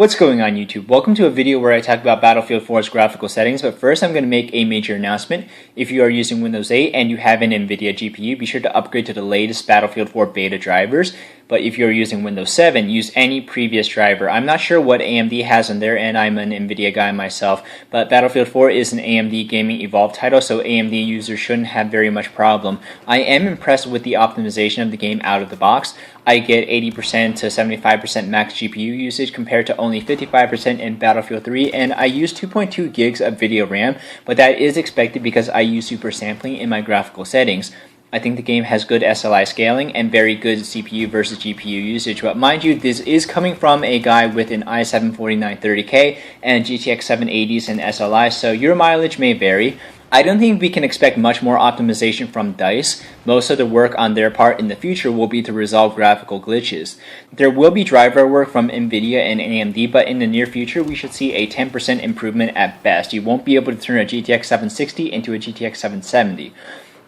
What's going on YouTube? Welcome to a video where I talk about Battlefield 4's graphical settings, but first I'm going to make a major announcement. If you are using Windows 8 and you have an Nvidia GPU, be sure to upgrade to the latest Battlefield 4 beta drivers. But if you're using Windows 7, use any previous driver. I'm not sure what AMD has on their end. I'm an Nvidia guy myself, but Battlefield 4 is an AMD Gaming Evolved title, so AMD users shouldn't have very much problem. I am impressed with the optimization of the game out of the box. I get 80% to 75% max GPU usage compared to only 55% in Battlefield 3, and I use 2.2 gigs of video RAM, but that is expected because I use super sampling in my graphical settings. I think the game has good SLI scaling and very good CPU versus GPU usage, but mind you, this is coming from a guy with an i7-4930K and GTX 780s and SLI, so your mileage may vary. I don't think we can expect much more optimization from DICE. Most of the work on their part in the future will be to resolve graphical glitches. There will be driver work from Nvidia and AMD, but in the near future we should see a 10% improvement at best. You won't be able to turn a GTX 760 into a GTX 770.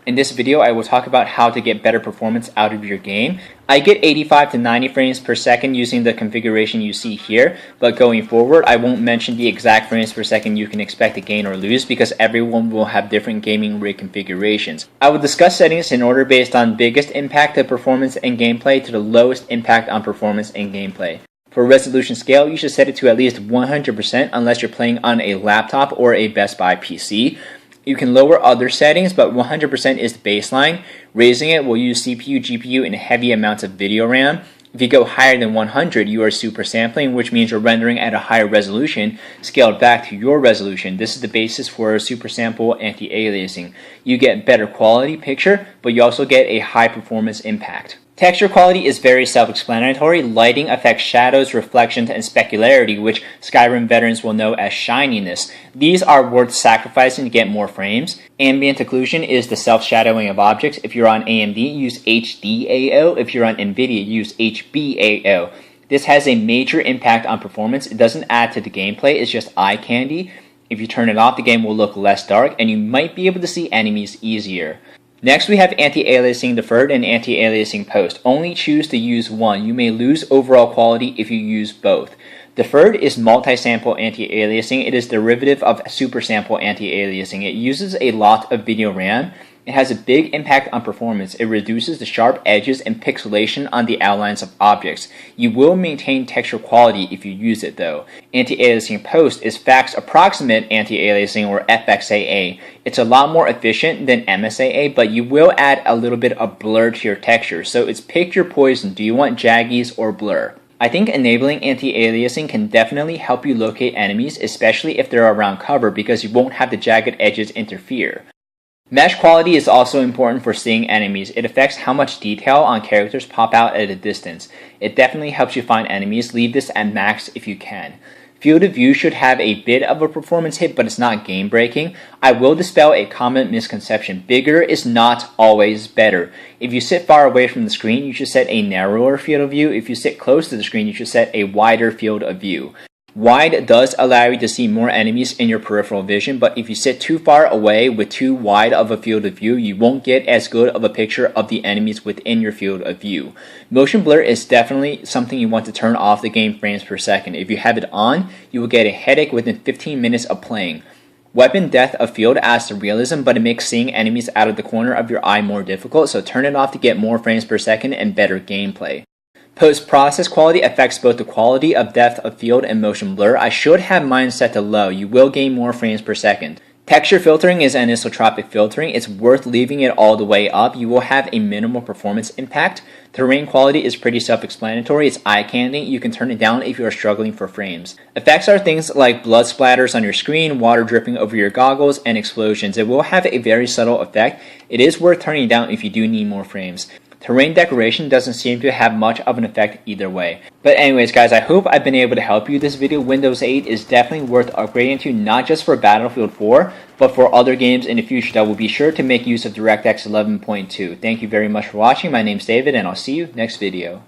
In this video, I will talk about how to get better performance out of your game. I get 85 to 90 frames per second using the configuration you see here, but going forward, I won't mention the exact frames per second you can expect to gain or lose because everyone will have different gaming rig configurations. I will discuss settings in order based on biggest impact to performance and gameplay to the lowest impact on performance and gameplay. For resolution scale, you should set it to at least 100% unless you're playing on a laptop or a Best Buy PC. You can lower other settings, but 100% is the baseline. Raising it will use CPU, GPU, and heavy amounts of video RAM. If you go higher than 100, you are super sampling, which means you're rendering at a higher resolution, scaled back to your resolution. This is the basis for super sample anti-aliasing. You get better quality picture, but you also get a high performance impact. Texture quality is very self-explanatory. Lighting affects shadows, reflections, and specularity, which Skyrim veterans will know as shininess. These are worth sacrificing to get more frames. Ambient occlusion is the self-shadowing of objects. If you're on AMD, use HDAO. If you're on Nvidia, use HBAO. This has a major impact on performance. It doesn't add to the gameplay, it's just eye candy. If you turn it off, the game will look less dark, and you might be able to see enemies easier. Next, we have anti-aliasing deferred and anti-aliasing post. Only choose to use one. You may lose overall quality if you use both. Deferred is multi-sample anti-aliasing. It is derivative of super sample anti-aliasing. It uses a lot of video RAM. It has a big impact on performance. It reduces the sharp edges and pixelation on the outlines of objects. You will maintain texture quality if you use it though. Anti-aliasing post is fax approximate anti-aliasing or FXAA. It's a lot more efficient than MSAA, but you will add a little bit of blur to your texture. So it's pick your poison. Do you want jaggies or blur? I think enabling anti-aliasing can definitely help you locate enemies, especially if they're around cover because you won't have the jagged edges interfere. Mesh quality is also important for seeing enemies. It affects how much detail on characters pop out at a distance. It definitely helps you find enemies. Leave this at max if you can. Field of view should have a bit of a performance hit, but it's not game breaking. I will dispel a common misconception. Bigger is not always better. If you sit far away from the screen, you should set a narrower field of view. If you sit close to the screen, you should set a wider field of view. Wide does allow you to see more enemies in your peripheral vision, but if you sit too far away with too wide of a field of view, you won't get as good of a picture of the enemies within your field of view. Motion blur is definitely something you want to turn off the game frames per second. If you have it on, you will get a headache within 15 minutes of playing. Weapon depth of field adds to realism, but it makes seeing enemies out of the corner of your eye more difficult, so turn it off to get more frames per second and better gameplay. Post-process quality affects both the quality of depth of field and motion blur. I should have mine set to low. You will gain more frames per second. Texture filtering is anisotropic filtering. It's worth leaving it all the way up. You will have a minimal performance impact. Terrain quality is pretty self-explanatory. It's eye candy. You can turn it down if you are struggling for frames. Effects are things like blood splatters on your screen, water dripping over your goggles, and explosions. It will have a very subtle effect. It is worth turning down if you do need more frames. Terrain decoration doesn't seem to have much of an effect either way. But anyways guys, I hope I've been able to help you. This video, Windows 8 is definitely worth upgrading to, not just for Battlefield 4, but for other games in the future that will be sure to make use of DirectX 11.2. Thank you very much for watching. My name's David and I'll see you next video.